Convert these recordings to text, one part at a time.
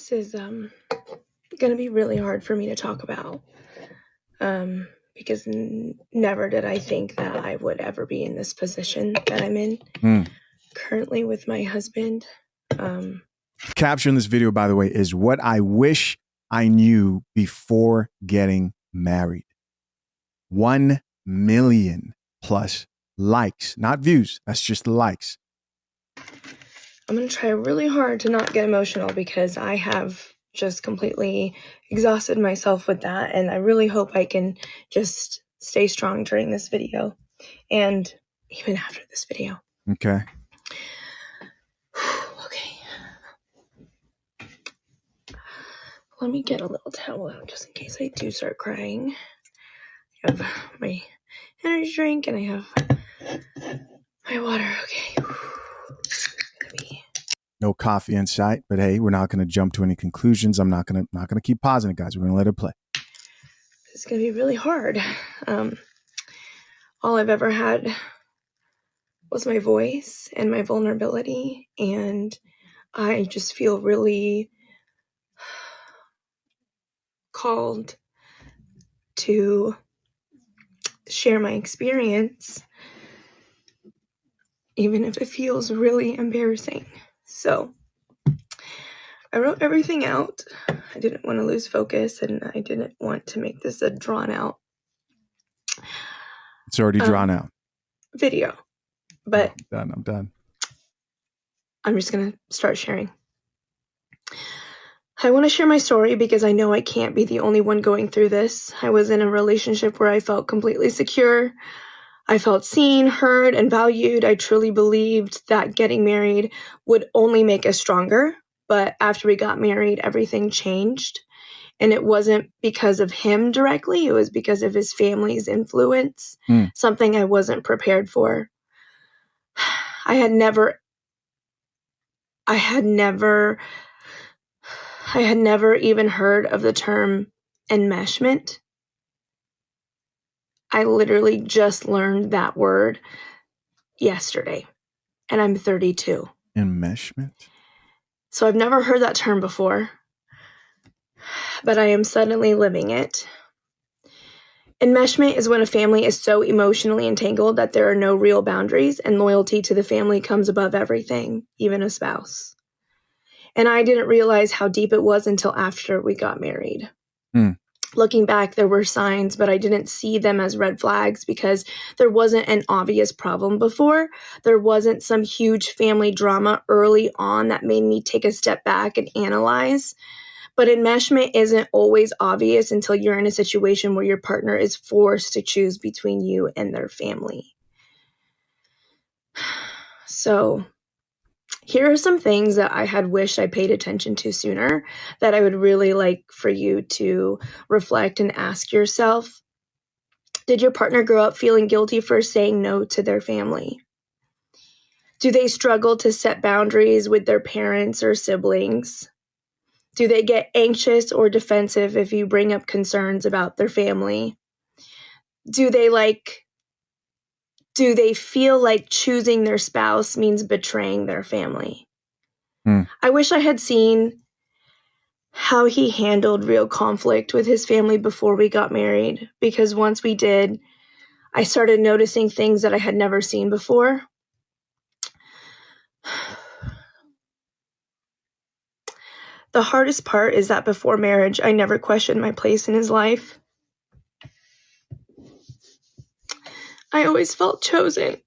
This is going to be really hard for me to talk about because never did I think that I would ever be in this position that I'm in currently with my husband. Caption in this video, by the way, is what I wish I knew before getting married. 1 million plus likes, not views. That's just likes. I'm going to try really hard to not get emotional because I have just completely exhausted myself with that. And I really hope I can just stay strong during this video and even after this video. Okay. Okay. Let me get a little towel out just in case I do start crying. I have my energy drink and I have my water. Okay. No coffee in sight, but hey, we're not going to jump to any conclusions. I'm not going to keep pausing it, guys. We're going to let it play. It's going to be really hard. All I've ever had was my voice and my vulnerability, and I just feel really called to share my experience, even if it feels really embarrassing. So I wrote everything out. I didn't want to lose focus, and I didn't want to make this a drawn out. It's already drawn out. Video. But I'm done. I'm just going to start sharing. I want to share my story because I know I can't be the only one going through this. I was in a relationship where I felt completely secure. I felt seen, heard, and valued. I truly believed that getting married would only make us stronger. But after we got married, everything changed. And it wasn't because of him directly. It was because of his family's influence, something I wasn't prepared for. I had never even heard of the term enmeshment. I literally just learned that word yesterday, and I'm 32. Enmeshment? So I've never heard that term before, but I am suddenly living it. Enmeshment is when a family is so emotionally entangled that there are no real boundaries, and loyalty to the family comes above everything, even a spouse. And I didn't realize how deep it was until after we got married. Looking back, there were signs, but I didn't see them as red flags because there wasn't an obvious problem before. There wasn't some huge family drama early on that made me take a step back and analyze. But enmeshment isn't always obvious until you're in a situation where your partner is forced to choose between you and their family. So here are some things that I had wished I paid attention to sooner that I would really like for you to reflect and ask yourself. Did your partner grow up feeling guilty for saying no to their family? Do they struggle to set boundaries with their parents or siblings? Do they get anxious or defensive if you bring up concerns about their family? Do they feel like choosing their spouse means betraying their family? I wish I had seen how he handled real conflict with his family before we got married, because once we did, I started noticing things that I had never seen before. The hardest part is that before marriage, I never questioned my place in his life. I always felt chosen,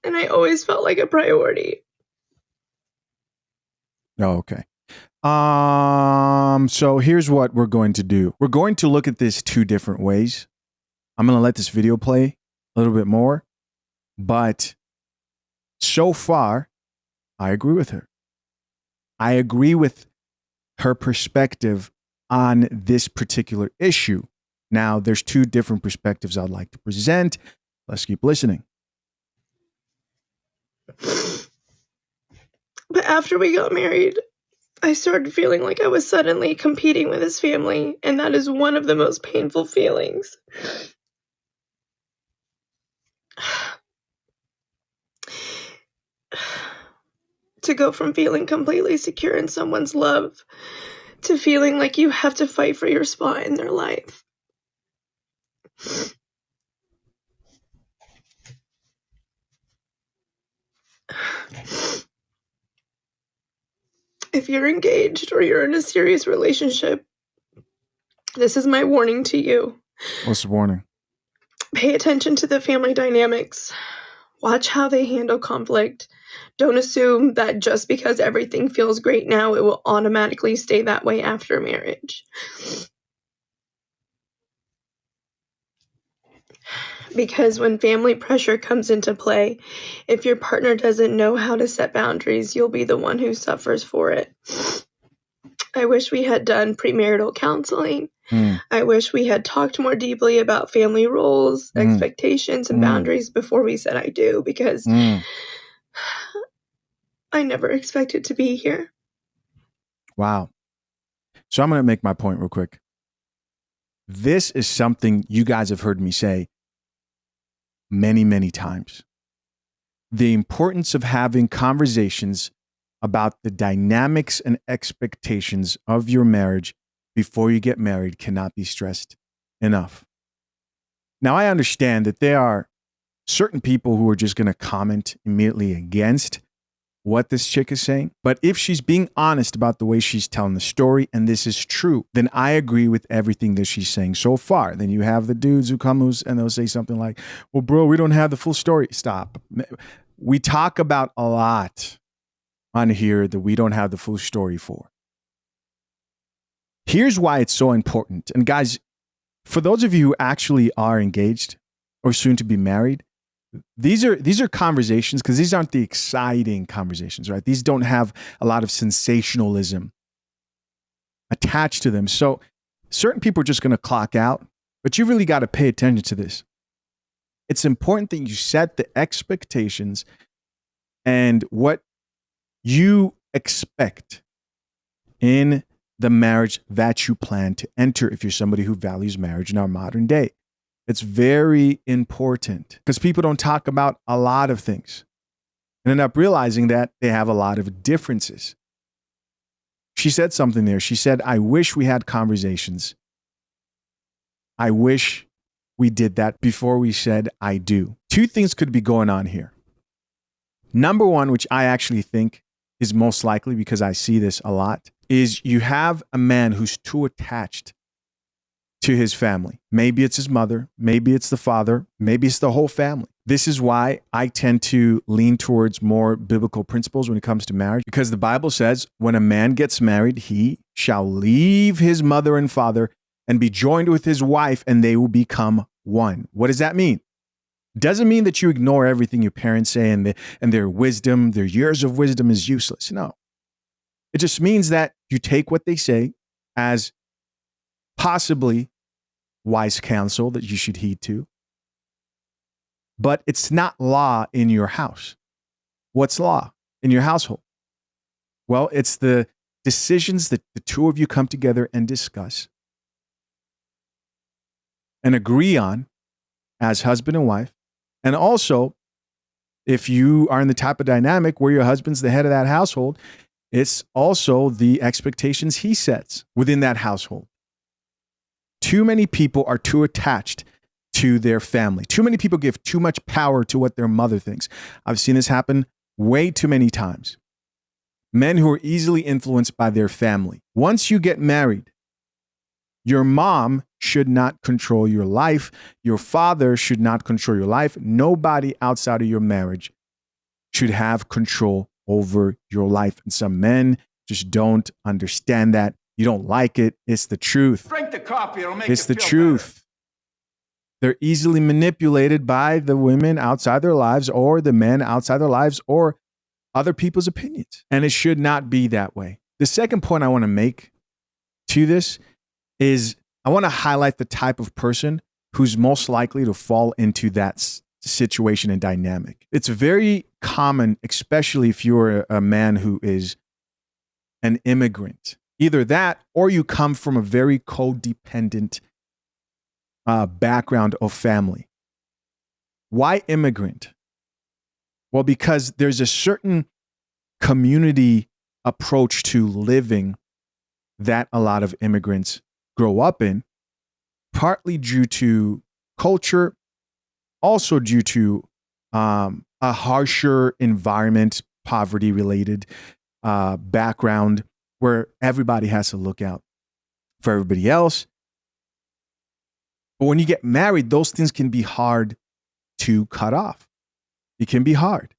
and I always felt like a priority. Oh, okay. So here's what we're going to do. We're going to look at this two different ways. I'm going to let this video play a little bit more, but so far, I agree with her. I agree with her perspective on this particular issue. Now, there's two different perspectives I'd like to present. Let's keep listening. But after we got married, I started feeling like I was suddenly competing with his family, and that is one of the most painful feelings. To go from feeling completely secure in someone's love to feeling like you have to fight for your spot in their life. If you're engaged or you're in a serious relationship, this is my warning to you. What's the warning? Pay attention to the family dynamics. Watch how they handle conflict. Don't assume that just because everything feels great now, it will automatically stay that way after marriage. Because when family pressure comes into play, if your partner doesn't know how to set boundaries, you'll be the one who suffers for it. I wish we had done premarital counseling. I wish we had talked more deeply about family roles, expectations, and boundaries before we said I do, because I never expected to be here. Wow. So I'm going to make my point real quick. This is something you guys have heard me say many, many times. The importance of having conversations about the dynamics and expectations of your marriage before you get married cannot be stressed enough. Now, I understand that there are certain people who are just going to comment immediately against what this chick is saying. But if she's being honest about the way she's telling the story, and this is true, then I agree with everything that she's saying so far. Then you have the dudes who come and they'll say something like, well, bro, we don't have the full story. Stop. We talk about a lot on here that we don't have the full story for. Here's why it's so important. And guys, for those of you who actually are engaged or soon to be married, these are conversations, because these aren't the exciting conversations, right? These don't have a lot of sensationalism attached to them. So certain people are just going to clock out, but you really got to pay attention to this. It's important that you set the expectations and what you expect in the marriage that you plan to enter if you're somebody who values marriage in our modern day. It's very important because people don't talk about a lot of things and end up realizing that they have a lot of differences. She said something there. She said, I wish we had conversations. I wish we did that before we said I do. Two things could be going on here. Number one, which I actually think is most likely because I see this a lot, is you have a man who's too attached to his family. Maybe it's his mother, maybe it's the father, maybe it's the whole family. This is why I tend to lean towards more biblical principles when it comes to marriage, because the Bible says when a man gets married, he shall leave his mother and father and be joined with his wife, and they will become one. What does that mean? Doesn't mean that you ignore everything your parents say and their wisdom, their years of wisdom is useless. No. It just means that you take what they say as possibly wise counsel that you should heed to. But it's not law in your house. What's law in your household? Well, it's the decisions that the two of you come together and discuss and agree on as husband and wife. And also, if you are in the type of dynamic where your husband's the head of that household, it's also the expectations he sets within that household. Too many people are too attached to their family. Too many people give too much power to what their mother thinks. I've seen this happen way too many times. Men who are easily influenced by their family. Once you get married, your mom should not control your life. Your father should not control your life. Nobody outside of your marriage should have control over your life. And some men just don't understand that. You don't like it. It's the truth. Drink the coffee. It'll make It's you the feel truth. They're easily manipulated by the women outside their lives or the men outside their lives or other people's opinions. And it should not be that way. The second point I want to make to this is I want to highlight the type of person who's most likely to fall into that situation and dynamic. It's very common, especially if you're a man who is an immigrant. Either that or you come from a very codependent background of family. Why immigrant? Well, because there's a certain community approach to living that a lot of immigrants grow up in, partly due to culture, also due to a harsher environment, poverty related background where everybody has to look out for everybody else. But when you get married, those things can be hard to cut off. It can be hard.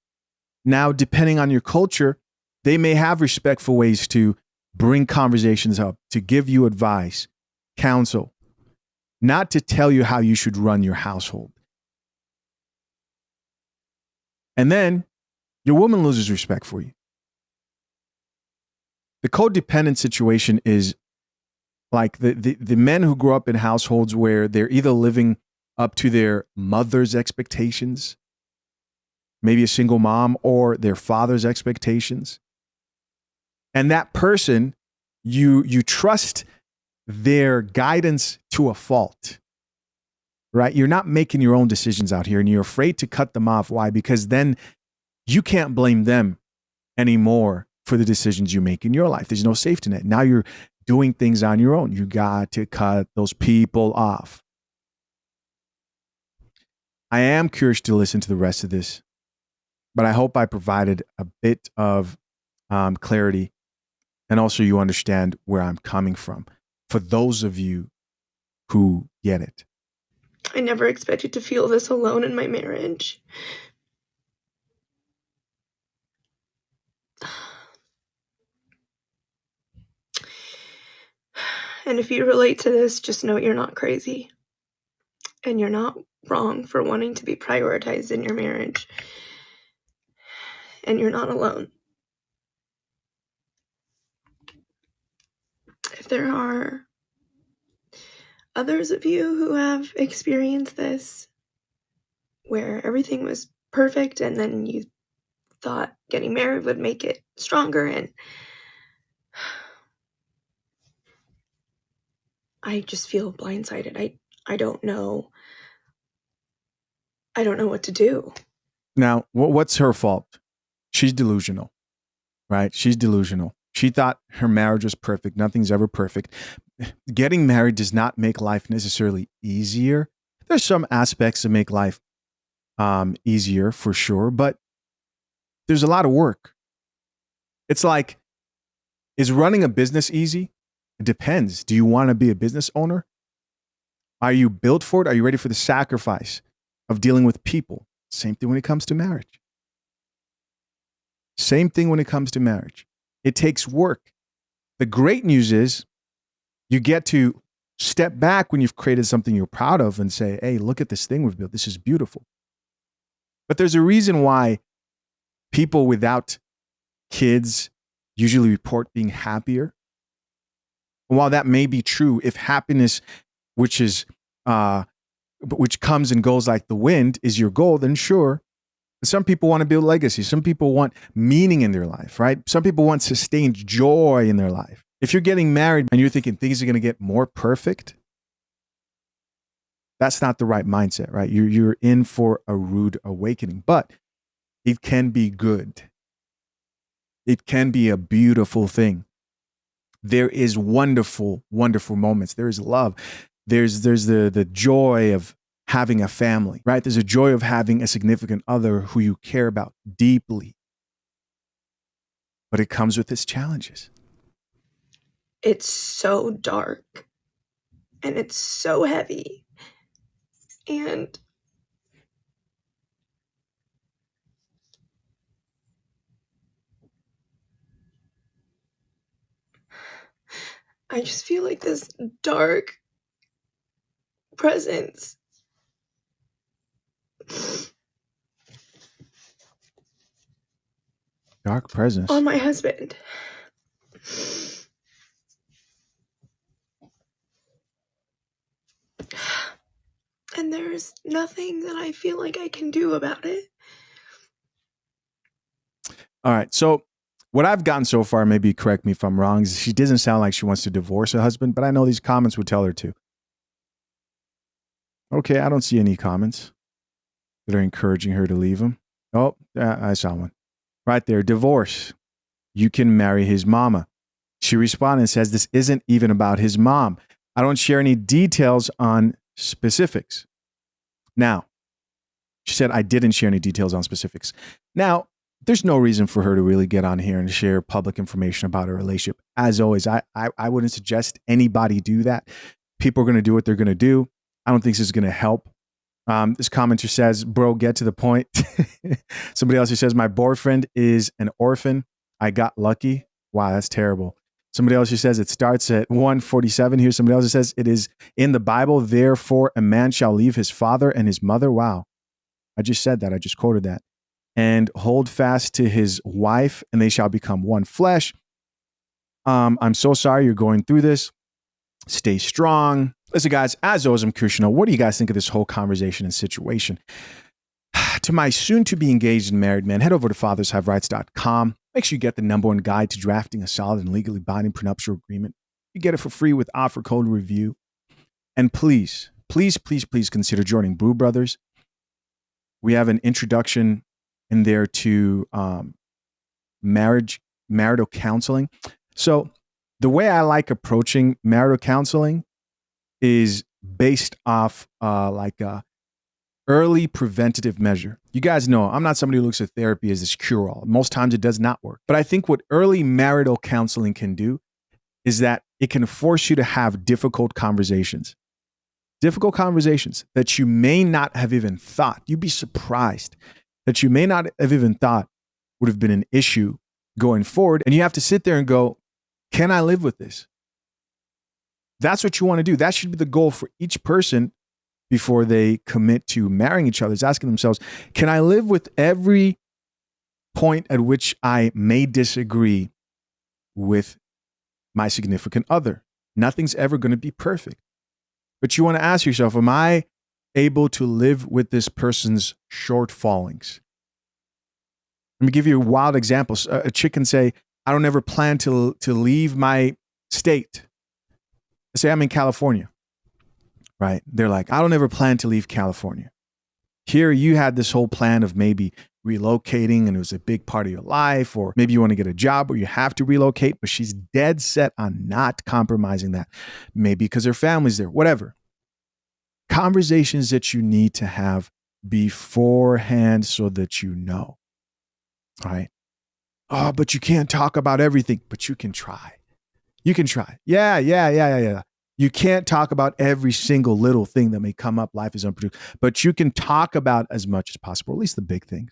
Now, depending on your culture, they may have respectful ways to bring conversations up, to give you advice, counsel, not to tell you how you should run your household. And then your woman loses respect for you. The codependent situation is like the men who grow up in households where they're either living up to their mother's expectations, maybe a single mom, or their father's expectations. And that person, you trust their guidance to a fault, right? You're not making your own decisions out here and you're afraid to cut them off. Why? Because then you can't blame them anymore for the decisions you make in your life. There's no safety net. Now you're doing things on your own. You got to cut those people off. I am curious to listen to the rest of this, but I hope I provided a bit of clarity, and also you understand where I'm coming from for those of you who get it. I never expected to feel this alone in my marriage. And if you relate to this, just know you're not crazy. And you're not wrong for wanting to be prioritized in your marriage. And you're not alone. If there are others of you who have experienced this, where everything was perfect and then you thought getting married would make it stronger, and I just feel blindsided. I don't know. I don't know what to do. Now, what's her fault? She's delusional, right? She's delusional. She thought her marriage was perfect. Nothing's ever perfect. Getting married does not make life necessarily easier. There's some aspects that make life easier for sure, but there's a lot of work. It's like, is running a business easy? It depends. Do you want to be a business owner? Are you built for it? Are you ready for the sacrifice of dealing with people? Same thing when it comes to marriage. Same thing when it comes to marriage. It takes work. The great news is you get to step back when you've created something you're proud of and say, hey, look at this thing we've built. This is beautiful. But there's a reason why people without kids usually report being happier. And while that may be true, if happiness, which comes and goes like the wind, is your goal, then sure. Some people want to build legacy. Some people want meaning in their life, right? Some people want sustained joy in their life. If you're getting married and you're thinking things are going to get more perfect, that's not the right mindset, right? You're in for a rude awakening, but it can be good. It can be a beautiful thing. There is wonderful, wonderful moments. There is love. There's the joy of having a family, right? There's a joy of having a significant other who you care about deeply. But it comes with its challenges. It's so dark and it's so heavy. And I just feel like this dark presence Dark presence on my husband. And there's nothing that I feel like I can do about it. All right. So what I've gotten so far, maybe correct me if I'm wrong, is she doesn't sound like she wants to divorce her husband, but I know these comments would tell her to. Okay, I don't see any comments that are encouraging her to leave him. Oh, I saw one. Right there. Divorce. You can marry his mama. She responded and says, this isn't even about his mom. I don't share any details on specifics. Now, she said, I didn't share any details on specifics. Now, there's no reason for her to really get on here and share public information about her relationship. As always, I wouldn't suggest anybody do that. People are going to do what they're going to do. I don't think this is going to help. This commenter says, bro, get to the point. Somebody else who says, my boyfriend is an orphan. I got lucky. Wow, that's terrible. Somebody else who says it starts at 147. Here's somebody else who says it is in the Bible. Therefore, a man shall leave his father and his mother. Wow. I just said that. I just quoted that. And hold fast to his wife, and they shall become one flesh. I'm so sorry you're going through this. Stay strong. Listen, guys, as always, I'm Krishna. What do you guys think of this whole conversation and situation? To my soon-to-be engaged and married man, head over to fathershaverights.com. Make sure you get the #1 guide to drafting a solid and legally binding prenuptial agreement. You get it for free with offer code review. And please, please, please, please consider joining Brew Brothers. We have an introduction in there to marital counseling. So the way I like approaching marital counseling is based off like a early preventative measure. You guys know I'm not somebody who looks at therapy as this cure-all. Most times it does not work. But I think what early marital counseling can do is that it can force you to have difficult conversations that you may not have even thought. You'd be surprised that you may not have even thought would have been an issue going forward. And you have to sit there and go, can I live with this? That's what you want to do. That should be the goal for each person before they commit to marrying each other, is asking themselves, can I live with every point at which I may disagree with my significant other? Nothing's ever going to be perfect. But you want to ask yourself, am I able to live with this person's shortfallings? Let me give you a wild example. A chick can say, I don't ever plan to leave my state. Let's say I'm in California, right? They're like, I don't ever plan to leave California. Here you had this whole plan of maybe relocating and it was a big part of your life, or maybe you want to get a job where you have to relocate, but she's dead set on not compromising that. Maybe because her family's there, whatever. Conversations that you need to have beforehand so that you know, all right? Oh, but you can't talk about everything, but you can try. You can try. Yeah. You can't talk about every single little thing that may come up. Life is unpredictable, but you can talk about as much as possible, at least the big things.